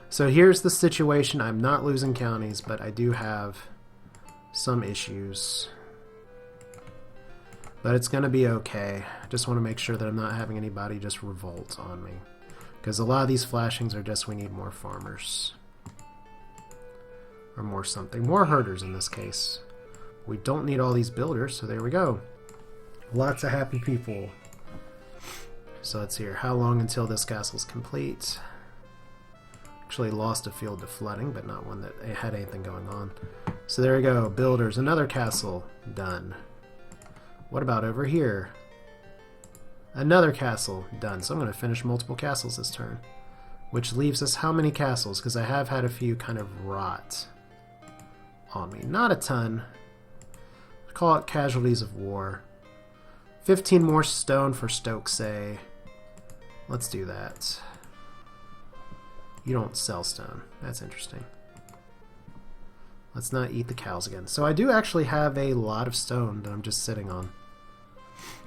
So here's the situation. I'm not losing counties, but I do have some issues. But it's going to be okay. I just want to make sure that I'm not having anybody just revolt on me. Because a lot of these flashings are just we need more farmers. Or more something. More herders in this case. We don't need all these builders, so there we go. Lots of happy people. So let's hear how long until this castle's complete. Actually lost a field to flooding, but not one that had anything going on. So there we go. Builders. Another castle. Done. What about over here? Another castle. Done. So I'm going to finish multiple castles this turn. Which leaves us how many castles? Because I have had a few kind of rot on me. Not a ton. Call it casualties of war. 15 more stone for Stokesay. Let's do that. You don't sell stone. That's interesting. Let's not eat the cows again. So I do actually have a lot of stone that I'm just sitting on.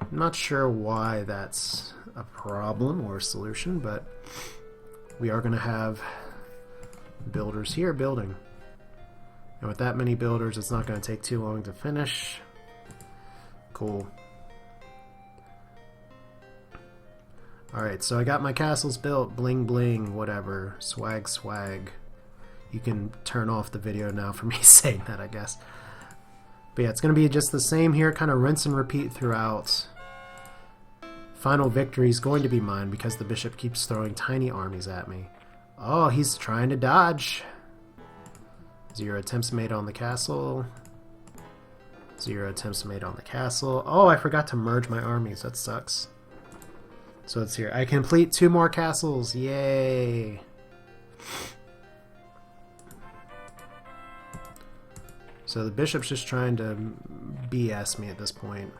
I'm not sure why that's a problem or a solution, but we are going to have builders here building. And with that many builders, it's not going to take too long to finish. Cool. Alright, so I got my castles built. Bling bling, whatever. Swag swag. You can turn off the video now for me saying that, I guess. But yeah, it's going to be just the same here. Kind of rinse and repeat throughout. Final victory is going to be mine because the bishop keeps throwing tiny armies at me. Oh, he's trying to dodge. 0 attempts made on the castle. 0 attempts made on the castle. Oh, I forgot to merge my armies. That sucks. So let's hear. I complete 2 more castles. Yay! So the bishop's just trying to BS me at this point.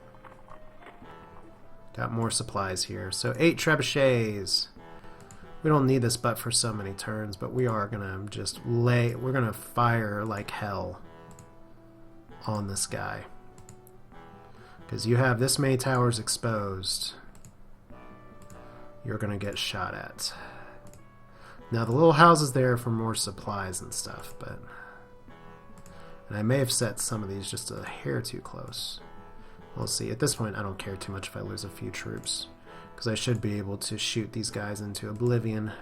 Got more supplies here. So 8 trebuchets. We don't need this but for so many turns, but we are gonna just we're gonna fire like hell on this guy. Because you have this many towers exposed, you're gonna get shot at. Now the little house is there for more supplies and stuff, but... And I may have set some of these just a hair too close. We'll see. At this point, I don't care too much if I lose a few troops, because I should be able to shoot these guys into oblivion.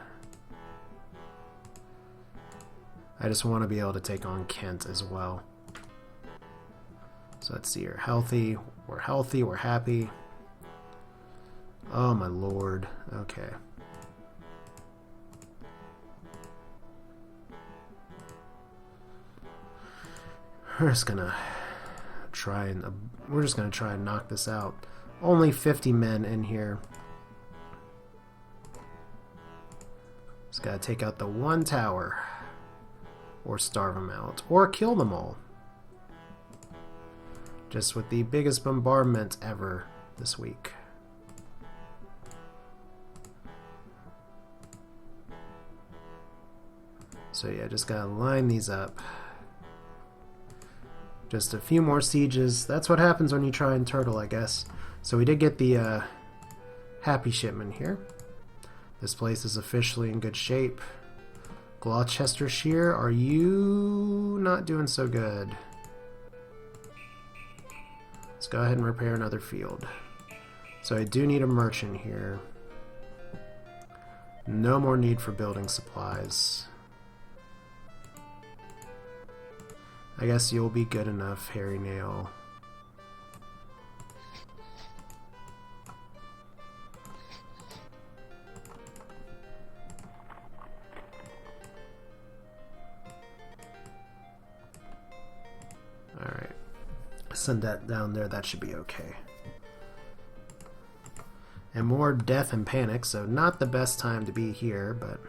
I just want to be able to take on Kent as well. So let's see here. Healthy. We're healthy. We're happy. Oh my lord. Okay. We're just gonna try and knock this out. Only 50 men in here. Just gotta take out the one tower, or starve them out, or kill them all. Just with the biggest bombardment ever this week. So yeah, just gotta line these up. Just a few more sieges. That's what happens when you try and turtle, I guess. So we did get the happy shipment here. This place is officially in good shape. Gloucestershire, are you not doing so good? Let's go ahead and repair another field. So I do need a merchant here. No more need for building supplies. I guess you'll be good enough, Harry Nail. Alright. Send that down there, that should be okay. And more death and panic, so not the best time to be here, but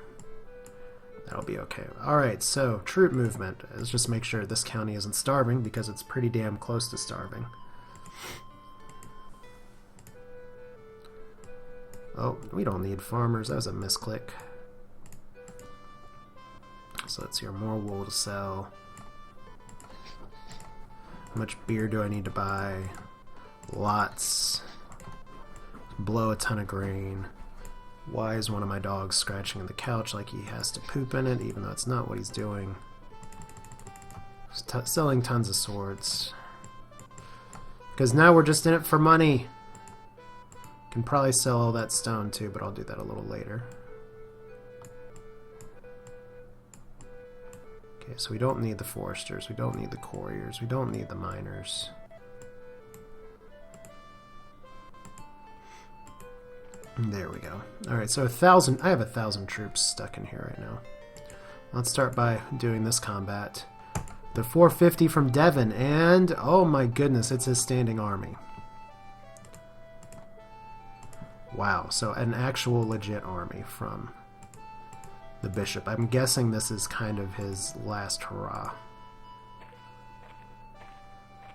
that'll be okay. Alright, so troop movement. Let's just make sure this county isn't starving, because it's pretty damn close to starving. Oh, we don't need farmers. That was a misclick. So let's hear more wool to sell. How much beer do I need to buy? Lots. Blow a ton of grain. Why is one of my dogs scratching in the couch like he has to poop in it, even though it's not what he's doing? Selling tons of swords. Because now we're just in it for money. Can probably sell all that stone too, but I'll do that a little later. Okay, so we don't need the foresters, we don't need the couriers, we don't need the miners. There we go. Alright, so I have 1,000 troops stuck in here right now. Let's start by doing this combat. The 450 from Devon, and oh my goodness, it's his standing army. Wow, so an actual legit army from the bishop. I'm guessing this is kind of his last hurrah.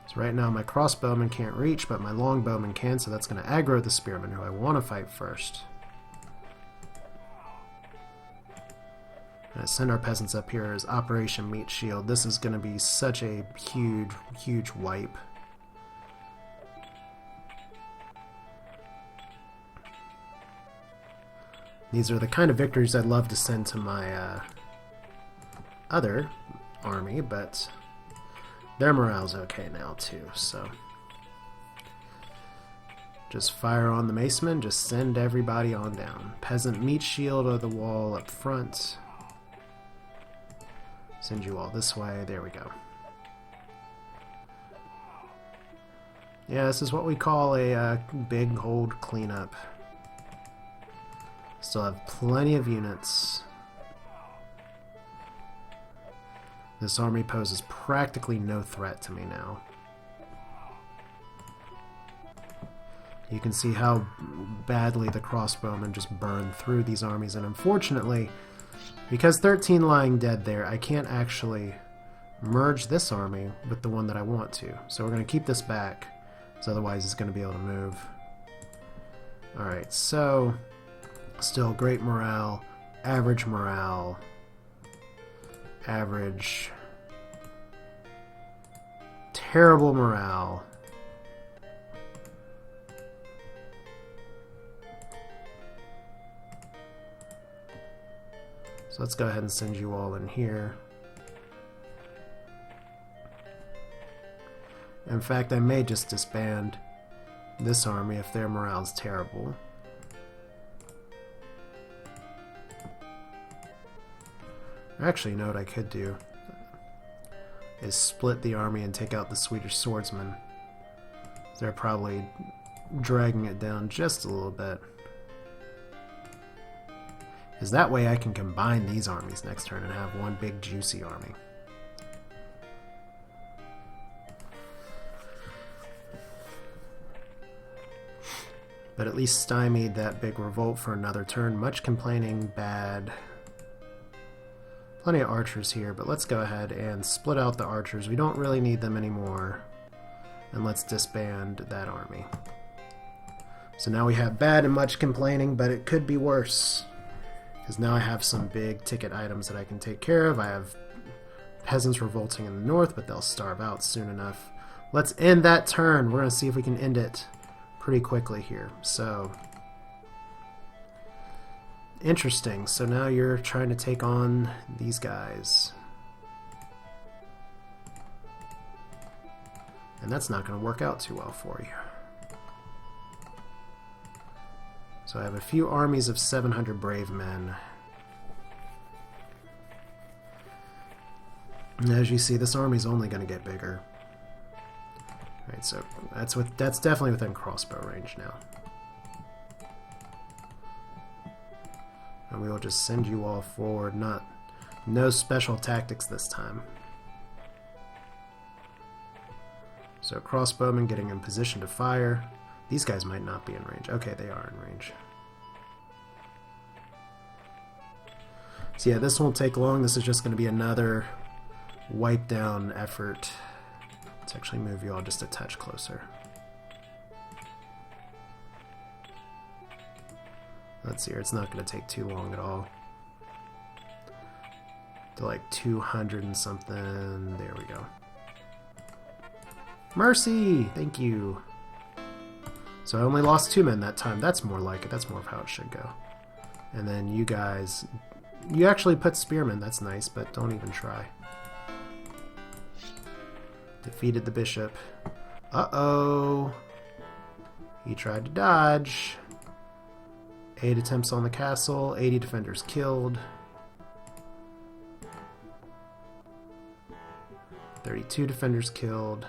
So right now my crossbowman can't reach, but my longbowman can, so that's going to aggro the spearmen, who I want to fight first. I'm going to send our peasants up here as Operation Meat Shield. This is going to be such a huge, huge wipe. These are the kind of victories I'd love to send to my other army, but their morale's okay now too, so just fire on the macemen, just send everybody on down. Peasant meat shield of the wall up front. Send you all this way, there we go. Yeah, this is what we call a big old cleanup. Still have plenty of units. This army poses practically no threat to me now. You can see how badly the crossbowmen just burn through these armies, and unfortunately, because 13 lying dead there, I can't actually merge this army with the one that I want to. So we're going to keep this back, so otherwise it's going to be able to move. Alright, so still great morale, average morale, average, terrible morale. So let's go ahead and send you all in here. In fact, I may just disband this army if their morale is terrible. Actually, you know what I could do is split the army and take out the Swedish swordsmen. They're probably dragging it down just a little bit. Because that way I can combine these armies next turn and have one big juicy army. But at least stymied that big revolt for another turn. Much complaining, bad. Plenty of archers here, but let's go ahead and split out the archers. We don't really need them anymore. And let's disband that army. So now we have bad and much complaining, but it could be worse. Because now I have some big ticket items that I can take care of. I have peasants revolting in the north, but they'll starve out soon enough. Let's end that turn. We're going to see if we can end it pretty quickly here. So interesting. So now you're trying to take on these guys. And that's not going to work out too well for you. So I have a few armies of 700 brave men. And as you see, this army's only going to get bigger. Right, so that's definitely within crossbow range now. And we will just send you all forward. No special tactics this time. So crossbowmen getting in position to fire. These guys might not be in range. Okay, they are in range. So yeah, this won't take long. This is just going to be another wipe down effort. Let's actually move you all just a touch closer. Let's see here. It's not going to take too long at all. To like 200 and something. There we go. Mercy! Thank you. So I only lost 2 men that time. That's more like it. That's more of how it should go. And then you guys... You actually put spearmen, that's nice, but don't even try. Defeated the bishop. Uh-oh! He tried to dodge. 8 attempts on the castle, 80 defenders killed. 32 defenders killed.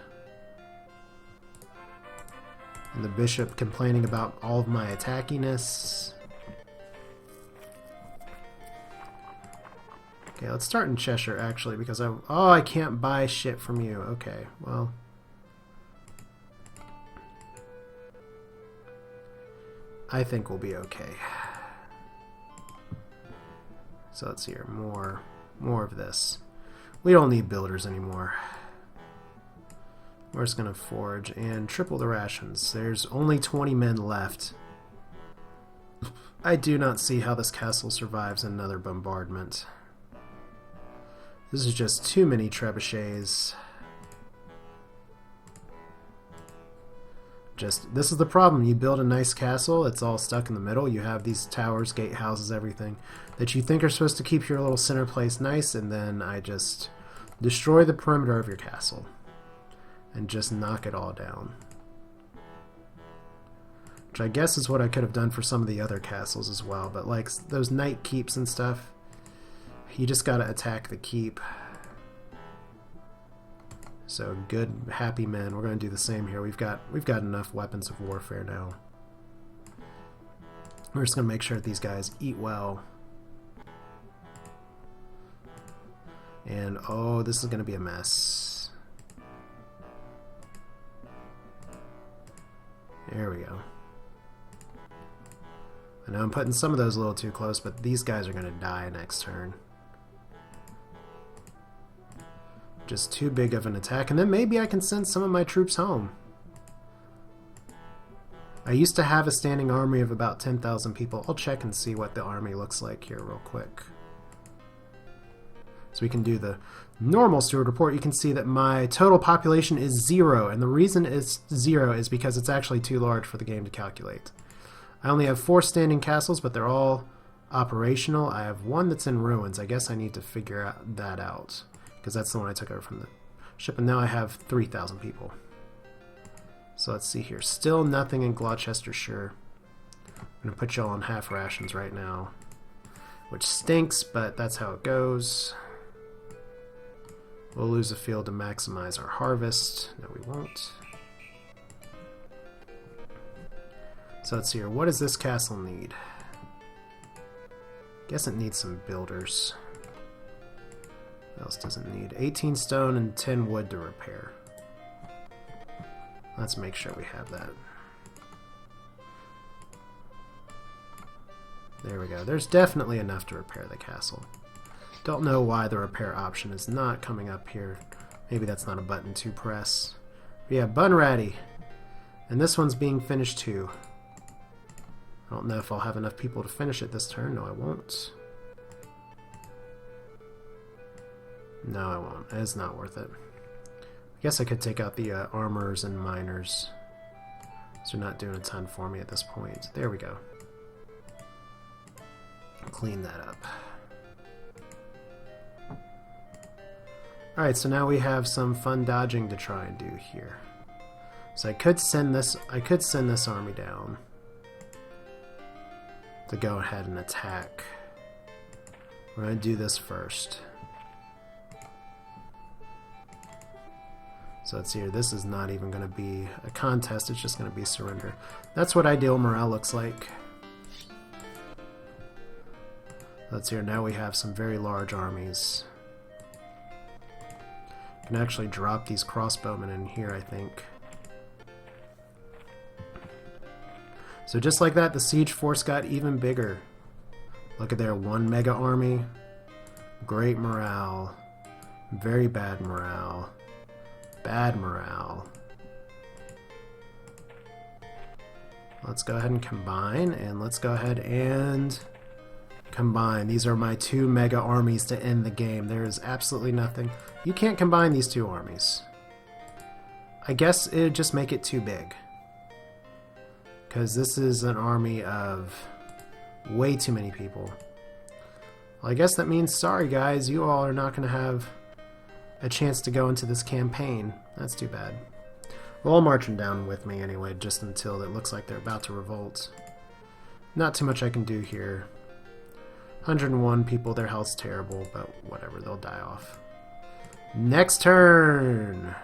And the bishop complaining about all of my attackiness. Okay, let's start in Cheshire, actually, because I can't buy shit from you. Okay, well... I think we'll be okay. So let's see here. More of this. We don't need builders anymore. We're just going to forge and triple the rations. There's only 20 men left. I do not see how this castle survives another bombardment. This is just too many trebuchets. This is the problem. You build a nice castle, it's all stuck in the middle. You have these towers, gatehouses, everything that you think are supposed to keep your little center place nice, and then I just destroy the perimeter of your castle and just knock it all down. Which I guess is what I could have done for some of the other castles as well, but like those knight keeps and stuff, you just gotta attack the keep. So good, happy men. We're going to do the same here. We've got enough weapons of warfare now. We're just going to make sure that these guys eat well. And oh, this is going to be a mess. There we go. I know I'm putting some of those a little too close, but these guys are going to die next turn. Just too big of an attack, and then maybe I can send some of my troops home. I used to have a standing army of about 10,000 people. I'll check and see what the army looks like here real quick. So we can do the normal steward report. You can see that my total population is 0, and the reason it's 0 is because it's actually too large for the game to calculate. I only have 4 standing castles, but they're all operational. I have 1 that's in ruins. I guess I need to figure that out, because that's the one I took over from the ship, and now I have 3,000 people. So let's see here. Still nothing in Gloucestershire. I'm going to put y'all on half rations right now, which stinks, but that's how it goes. We'll lose a field to maximize our harvest. No, we won't. So let's see here. What does this castle need? Guess it needs some builders. What else does it need? 18 stone and 10 wood to repair. Let's make sure we have that. There we go. There's definitely enough to repair the castle. Don't know why the repair option is not coming up here. Maybe that's not a button to press. But yeah, Bunratty. And this one's being finished too. I don't know if I'll have enough people to finish it this turn. No, I won't. No, I won't. It's not worth it. I guess I could take out the armorers and miners. So they're not doing a ton for me at this point. There we go. Clean that up. Alright, so now we have some fun dodging to try and do here. So I could send this army down to go ahead and attack. We're going to do this first. So let's see here, this is not even going to be a contest, it's just going to be surrender. That's what ideal morale looks like. Let's see here, now we have some very large armies. I can actually drop these crossbowmen in here, I think. So just like that, the siege force got even bigger. Look at their 1 mega army. Great morale. Very bad morale. Bad morale. Let's go ahead and combine, and let's go ahead and combine. These are my 2 mega armies to end the game. There is absolutely nothing. You can't combine these 2 armies. I guess it would just make it too big. Because this is an army of Way too many people. Well, I guess that means, sorry guys, you all are not going to have a chance to go into this campaign. That's too bad. Well, all marching down with me anyway, just until it looks like they're about to revolt. Not too much I can do here. 101 people, their health's terrible, but whatever, they'll die off. Next turn!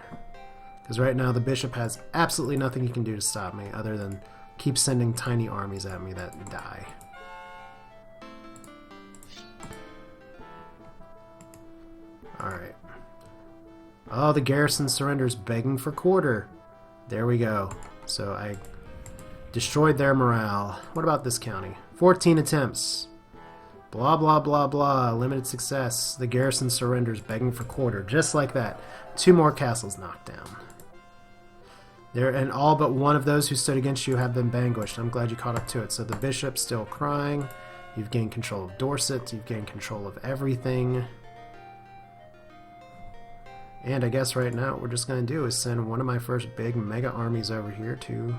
Because right now the bishop has absolutely nothing he can do to stop me, other than keep sending tiny armies at me that die. Alright. Oh, the garrison surrenders, begging for quarter. There we go. So I destroyed their morale. What about this county? 14 attempts. Blah, blah, blah, blah. Limited success. The garrison surrenders, begging for quarter. Just like that. 2 more castles knocked down. There, and all but one of those who stood against you have been vanquished. I'm glad you caught up to it. So the bishop's still crying. You've gained control of Dorset. You've gained control of everything. And I guess right now what we're just going to do is send one of my first big mega armies over here to...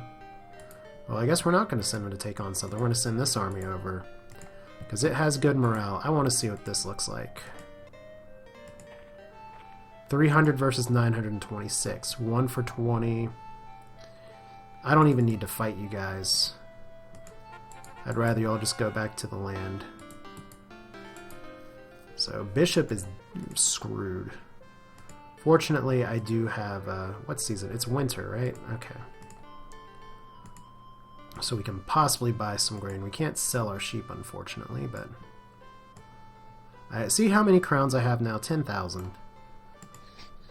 Well, I guess we're not going to send them to take on something. We're going to send this army over. Because it has good morale. I want to see what this looks like. 300 versus 926. 1 for 20. I don't even need to fight you guys. I'd rather you all just go back to the land. So Bishop is screwed. Fortunately, I do have, what season? It's winter, right? Okay. So we can possibly buy some grain. We can't sell our sheep, unfortunately, but... see how many crowns I have now? 10,000.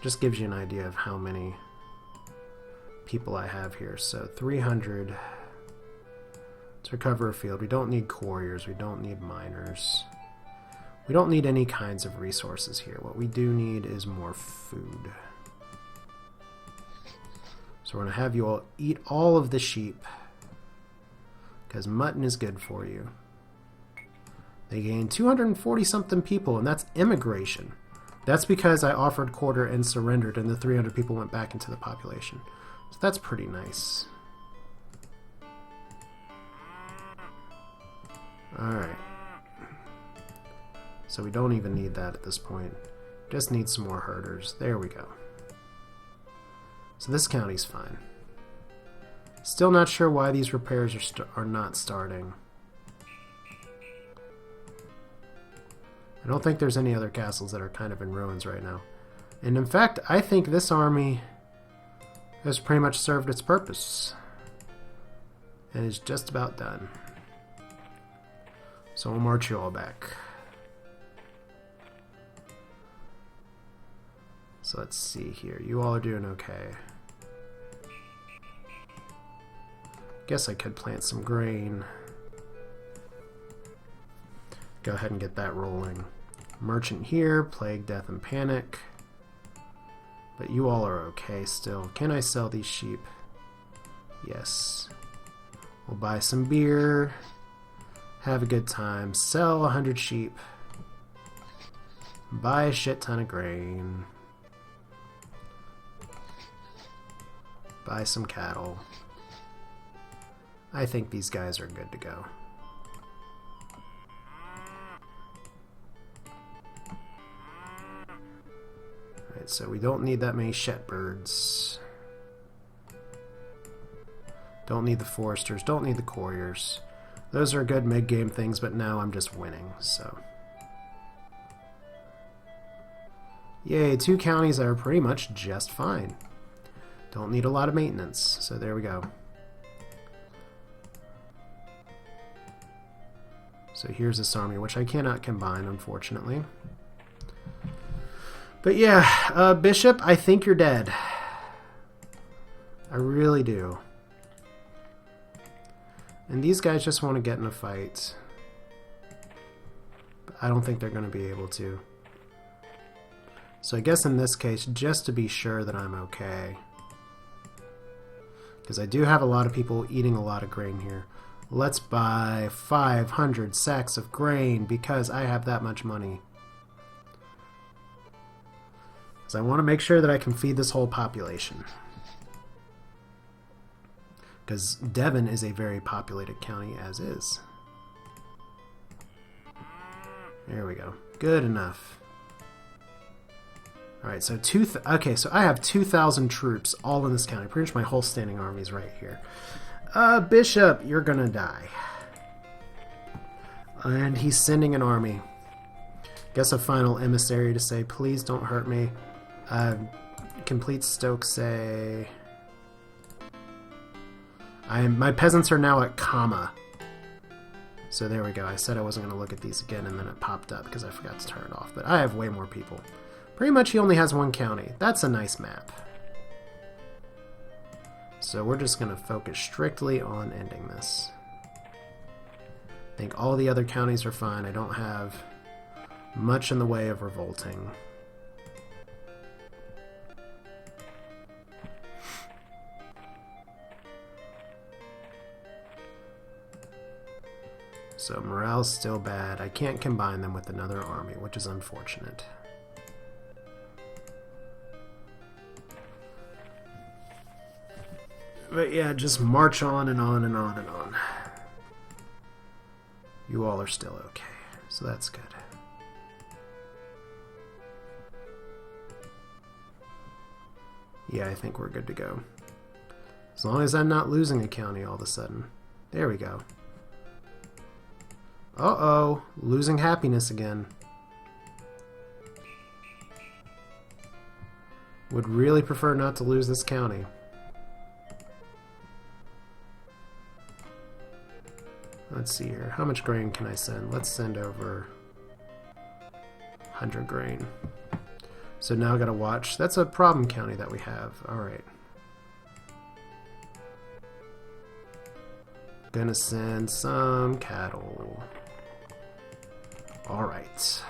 Just gives you an idea of how many people I have here. So 300 to recover a field. We don't need couriers. We don't need miners. We don't need any kinds of resources here. What we do need is more food. So we're going to have you all eat all of the sheep, because mutton is good for you. They gained 240 something people, and that's immigration. That's because I offered quarter and surrendered, and the 300 people went back into the population. So that's pretty nice. Alright. So we don't even need that at this point. Just need some more herders. There we go. So this county's fine. Still not sure why these repairs are not starting. I don't think there's any other castles that are kind of in ruins right now. And in fact, I think this army has pretty much served its purpose. And is just about done. So we'll march you all back. So let's see here. You all are doing okay. Guess I could plant some grain. Go ahead and get that rolling. Merchant here, plague, death, and panic. But you all are okay still. Can I sell these sheep? Yes. We'll buy some beer. Have a good time. Sell 100 sheep. Buy a shit ton of grain. Buy some cattle. I think these guys are good to go. Alright, so we don't need that many Shetbirds. Don't need the Foresters. Don't need the Couriers. Those are good mid-game things, but now I'm just winning, so... Yay, 2 counties that are pretty much just fine. Don't need a lot of maintenance, so there we go. So here's this army, which I cannot combine, unfortunately. But yeah, Bishop, I think you're dead. I really do. And these guys just want to get in a fight. But I don't think they're going to be able to. So I guess in this case, just to be sure that I'm okay, because I do have a lot of people eating a lot of grain here. Let's buy 500 sacks of grain because I have that much money. Because I want to make sure that I can feed this whole population. Because Devon is a very populated county as is. There we go. Good enough. Alright, so okay, so I have 2,000 troops all in this county. Pretty much my whole standing army is right here. Bishop, you're gonna die. And he's sending an army. Guess a final emissary to say, please don't hurt me. Complete Stokesay. My peasants are now at comma. So there we go. I said I wasn't going to look at these again, and then it popped up because I forgot to turn it off. But I have way more people. Pretty much he only has one county. That's a nice map. So we're just going to focus strictly on ending this. I think all the other counties are fine. I don't have much in the way of revolting. So morale's still bad. I can't combine them with another army, which is unfortunate. But yeah, just march on and on and on and on. You all are still okay, so that's good. Yeah, I think we're good to go. As long as I'm not losing a county all of a sudden. There we go. Uh-oh, losing happiness again. Would really prefer not to lose this county. Let's see here. How much grain can I send? Let's send over 100 grain. So now I gotta watch. That's a problem county that we have. Alright. Gonna send some cattle. Alright.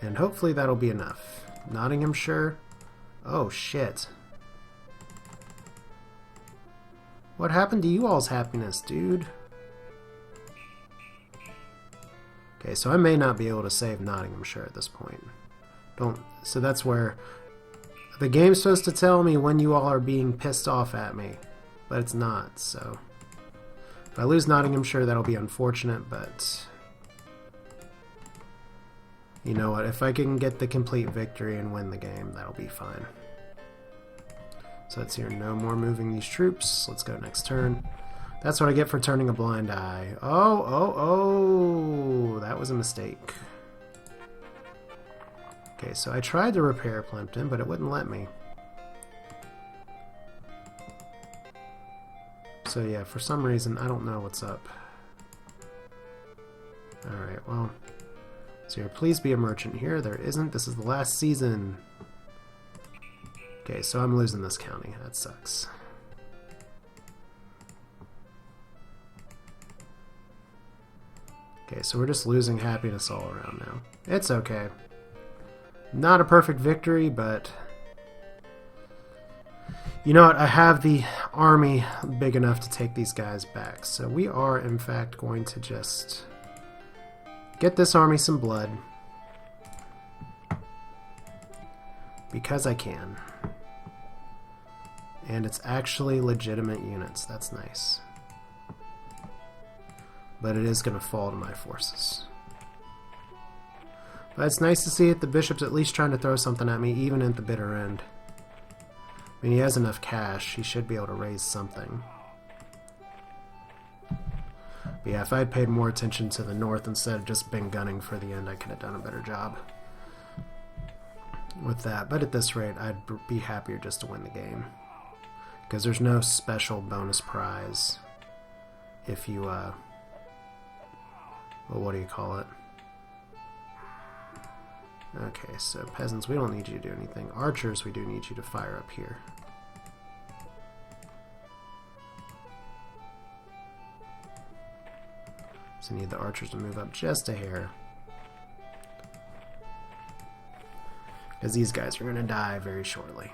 And hopefully that'll be enough. Nottinghamshire? Oh shit. What happened to you all's happiness, dude? Okay, so I may not be able to save Nottinghamshire at this point. So that's where the game's supposed to tell me when you all are being pissed off at me, but it's not, so if I lose Nottinghamshire, that'll be unfortunate, but you know what, if I can get the complete victory and win the game, that'll be fine. So let's hear no more moving these troops. Let's go next turn. That's what I get for turning a blind eye. Oh, that was a mistake. Okay, so I tried to repair Plimpton, but it wouldn't let me. So yeah, for some reason, I don't know what's up. Alright, well. So here, please be a merchant here. There isn't. This is the last season. Okay, so I'm losing this county. That sucks. Okay, so we're just losing happiness all around now. It's okay. Not a perfect victory, but you know what? I have the army big enough to take these guys back. So we are, in fact, going to just get this army some blood. Because I can. And it's actually legitimate units. That's nice. But it is going to fall to my forces. But it's nice to see it. The bishop's at least trying to throw something at me, even at the bitter end. I mean, he has enough cash. He should be able to raise something. But yeah, if I had paid more attention to the north instead of just been gunning for the end, I could have done a better job with that. But at this rate, I'd be happier just to win the game. Because there's no special bonus prize if you, well, what do you call it? Okay, so peasants, we don't need you to do anything. Archers, we do need you to fire up here. So I need the archers to move up just a hair. Because these guys are going to die very shortly.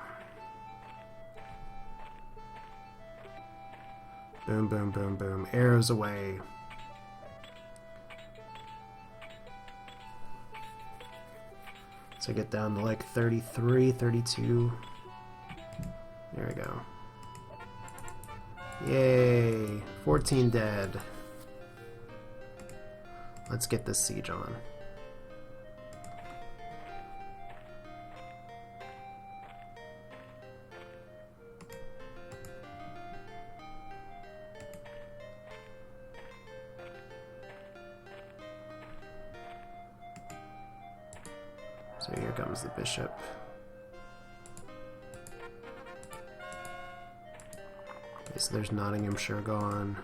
Boom, boom, boom, boom. Arrows away. So get down to like 33, 32. There we go. Yay! 14 dead. Let's get this siege on. So here comes the bishop. Okay, so there's Nottinghamshire gone.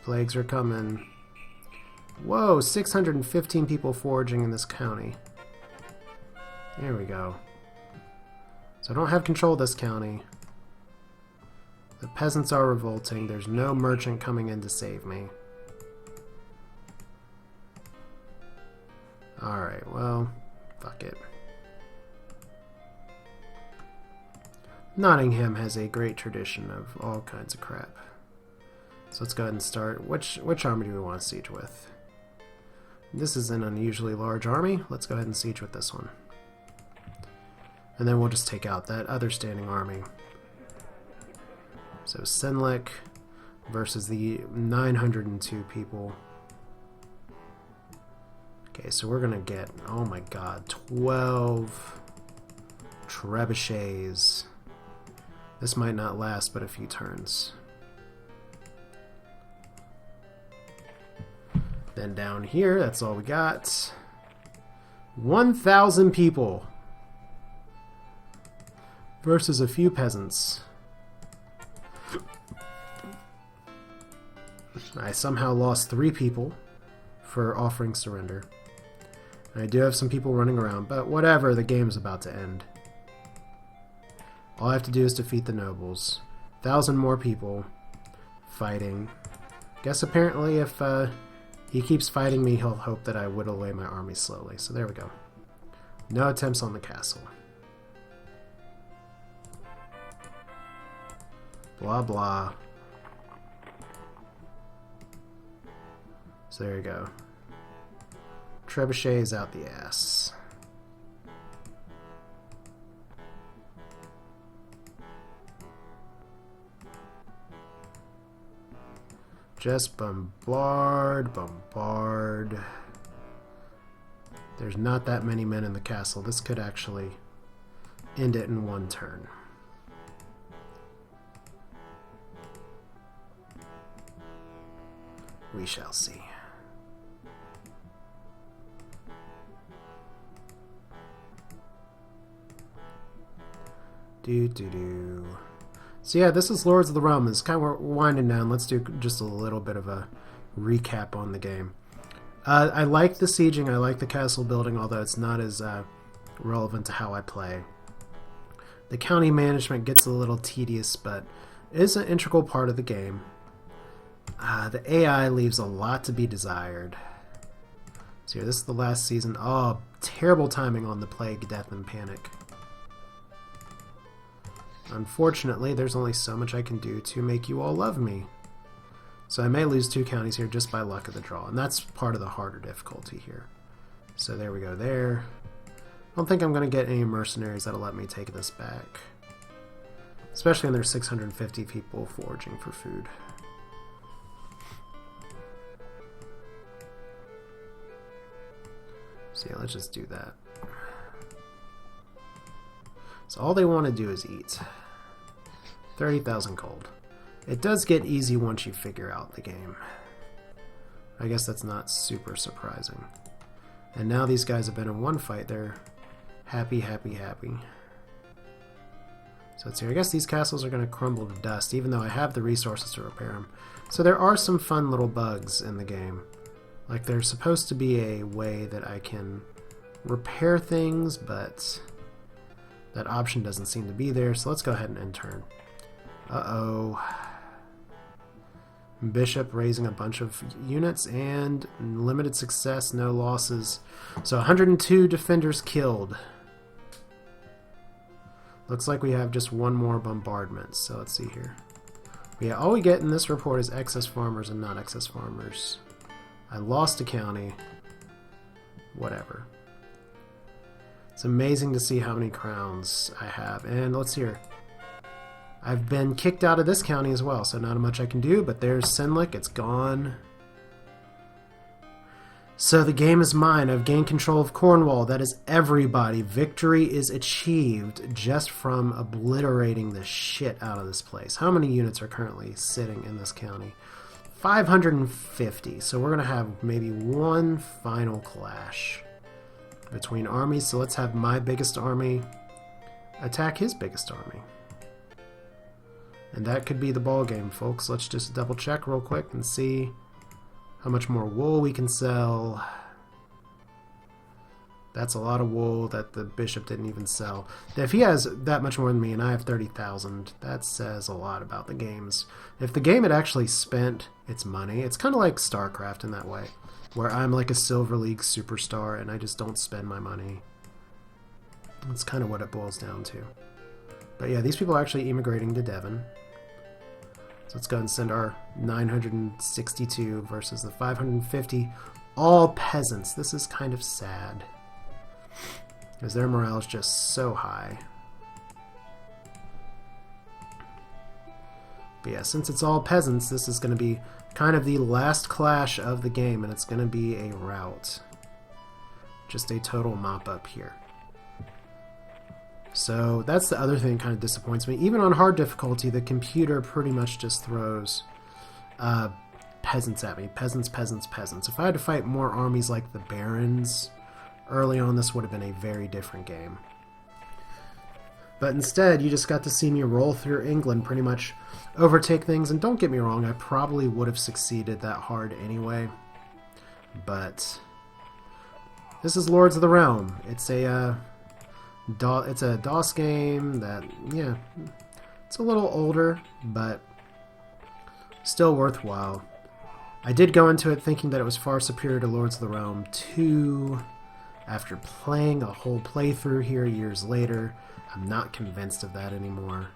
Plagues are coming. Whoa, 615 people foraging in this county. There we go. So I don't have control of this county. The peasants are revolting. There's no merchant coming in to save me. Alright, well, fuck it. Nottingham has a great tradition of all kinds of crap. So let's go ahead and start. Which army do we want to siege with? This is an unusually large army. Let's go ahead and siege with this one. And then we'll just take out that other standing army. So Senlik versus the 902 people. Okay, so we're gonna get, oh my god, 12 trebuchets. This might not last but a few turns. Then down here, that's all we got. 1,000 people versus a few peasants. I somehow lost 3 people for offering surrender. And I do have some people running around, but whatever, the game's about to end. All I have to do is defeat the nobles. 1,000 more people fighting. Guess apparently if he keeps fighting me, he'll hope that I whittle away my army slowly. So there we go. No attempts on the castle. Blah blah. So there you go. Trebuchet is out the ass. Just bombard, bombard. There's not that many men in the castle. This could actually end it in one turn. We shall see. Do. So yeah, this is Lords of the Realm. It's kind of winding down. Let's do just a little bit of a recap on the game. I like the sieging. I like the castle building, although it's not as relevant to how I play. The county management gets a little tedious, but is an integral part of the game. The AI leaves a lot to be desired. So here, this is the last season. Oh, terrible timing on the plague, death, and panic. Unfortunately, there's only so much I can do to make you all love me. So I may lose 2 counties here just by luck of the draw, and that's part of the harder difficulty here. So there we go there. I don't think I'm going to get any mercenaries that'll let me take this back. Especially when there's 650 people foraging for food. So yeah, let's just do that. So all they want to do is eat. 30,000 gold. It does get easy once you figure out the game. I guess that's not super surprising. And now these guys have been in one fight. They're happy, happy, happy. So let's see. I guess these castles are going to crumble to dust, even though I have the resources to repair them. So there are some fun little bugs in the game. Like there's supposed to be a way that I can repair things, but that option doesn't seem to be there. So let's go ahead and end turn. Uh-oh. Bishop raising a bunch of units and limited success, no losses. So 102 defenders killed. Looks like we have just one more bombardment. So let's see here. Yeah, all we get in this report is excess farmers and not excess farmers. I lost a county. Whatever. It's amazing to see how many crowns I have. And let's hear. I've been kicked out of this county as well, so not much I can do, but there's Senlik. It's gone. So the game is mine. I've gained control of Cornwall. That is everybody. Victory is achieved just from obliterating the shit out of this place. How many units are currently sitting in this county? 550. So we're going to have maybe one final clash between armies. So let's have my biggest army attack his biggest army. And that could be the ball game, folks. Let's just double check real quick and see how much more wool we can sell. That's a lot of wool that the bishop didn't even sell. If he has that much more than me and I have 30,000, that says a lot about the games. If the game had actually spent its money, it's kind of like StarCraft in that way, where I'm like a Silver League superstar and I just don't spend my money. That's kind of what it boils down to. But yeah, these people are actually immigrating to Devon. So let's go ahead and send our 962 versus the 550. All peasants. This is kind of sad, because their morale is just so high. But yeah, since it's all peasants, this is going to be kind of the last clash of the game, and it's going to be a rout. Just a total mop-up here. So that's the other thing that kind of disappoints me. Even on hard difficulty, the computer pretty much just throws peasants at me. Peasants, peasants, peasants. If I had to fight more armies like the barons early on, this would have been a very different game. But instead, you just got to see me roll through England, pretty much overtake things. And don't get me wrong, I probably would have succeeded that hard anyway. But this is Lords of the Realm. It's a DOS game that, yeah, it's a little older, but still worthwhile. I did go into it thinking that it was far superior to Lords of the Realm 2. After playing a whole playthrough here years later, I'm not convinced of that anymore.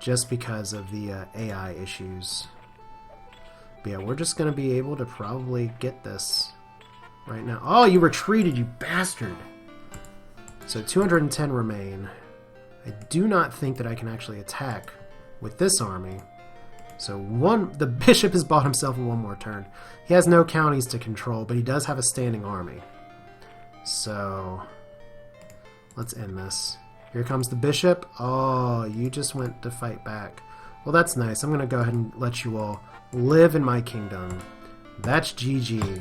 Just because of the AI issues. But yeah, we're just going to be able to probably get this right now. Oh, you retreated, you bastard! So 210 remain. I do not think that I can actually attack with this army. So the bishop has bought himself in one more turn. He has no counties to control, but he does have a standing army. So let's end this. Here comes the bishop. Oh, you just went to fight back. Well, that's nice. I'm going to go ahead and let you all live in my kingdom. That's GG.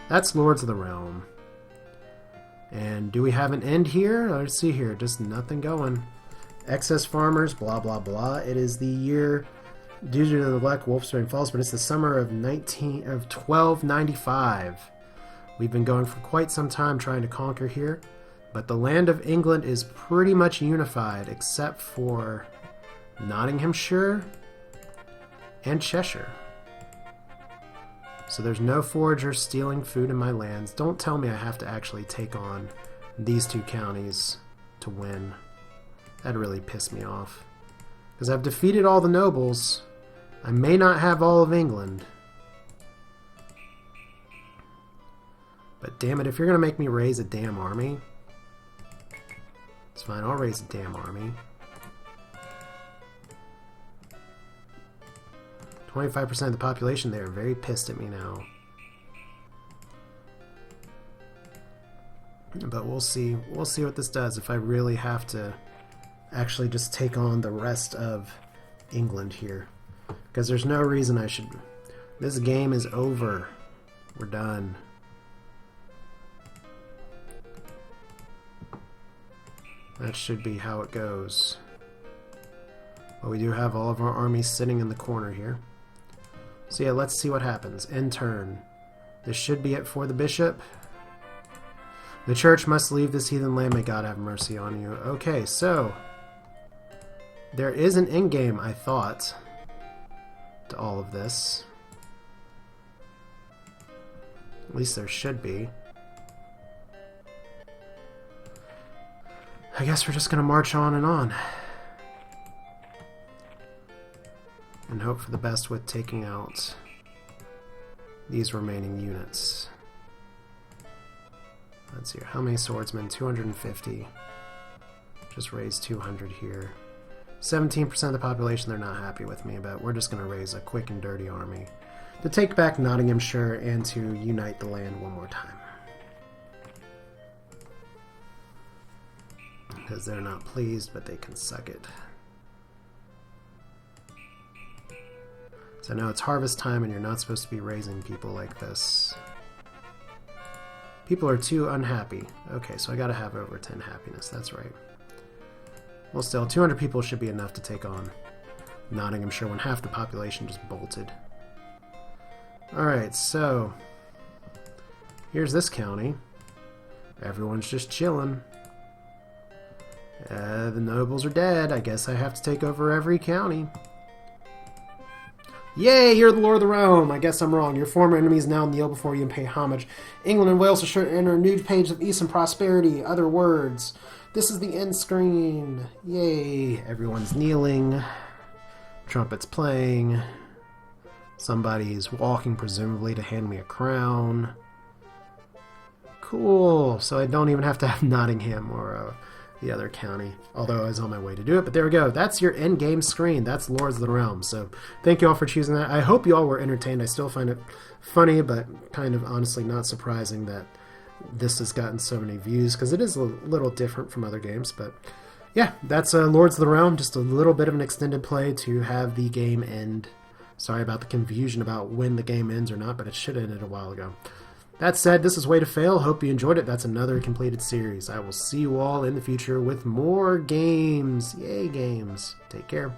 That's Lords of the Realm. And do we have an end here? Let's see here. Just nothing going. Excess farmers, blah, blah, blah. It is the year due to the Black Wolfsbane Falls, but it's the summer of 1295. We've been going for quite some time trying to conquer here, but the land of England is pretty much unified, except for Nottinghamshire and Cheshire. So there's no foragers stealing food in my lands. Don't tell me I have to actually take on these two counties to win. That'd really piss me off. Because I've defeated all the nobles. I may not have all of England. But damn it, if you're going to make me raise a damn army, it's fine, I'll raise a damn army. 25% of the population there are very pissed at me now. But we'll see. We'll see what this does if I really have to actually just take on the rest of England here. Because there's no reason I should... This game is over. We're done. That should be how it goes. But we do have all of our armies sitting in the corner here. So yeah, let's see what happens. End turn. This should be it for the bishop. The church must leave this heathen land. May God have mercy on you. Okay, so there is an end game, I thought, to all of this. At least there should be. I guess we're just going to march on and hope for the best with taking out these remaining units. Let's see here. How many swordsmen? 250. Just raise 200 here. 17% of the population, they're not happy with me, but we're just going to raise a quick and dirty army. to take back Nottinghamshire and to unite the land one more time. Because they're not pleased, but they can suck it. So now it's harvest time and you're not supposed to be raising people like this. People are too unhappy. Okay, so I gotta have over 10 happiness, that's right. Well still, 200 people should be enough to take on Nottinghamshire when half the population just bolted. Alright, so here's this county. Everyone's just chilling. The nobles are dead. I guess I have to take over every county. Yay, you're the Lord of the Realm. I guess I'm wrong. Your former enemies now kneel before you and pay homage. England and Wales should enter a new page of peace and prosperity. Other words. This is the end screen. Yay. Everyone's kneeling. Trumpets playing. Somebody's walking, presumably, to hand me a crown. Cool. So I don't even have to have Nottingham or the other county, although I was on my way to do it. But there we go. That's your end game screen. That's Lords of the Realm. So thank you all for choosing that. I hope you all were entertained. I still find it funny, but kind of honestly not surprising that this has gotten so many views, because it is a little different from other games. But yeah, that's Lords of the Realm. Just a little bit of an extended play to have the game end. Sorry about the confusion about when the game ends or not, but it should have ended a while ago. That said, this is Way to Fail. Hope you enjoyed it. That's another completed series. I will see you all in the future with more games. Yay, games. Take care.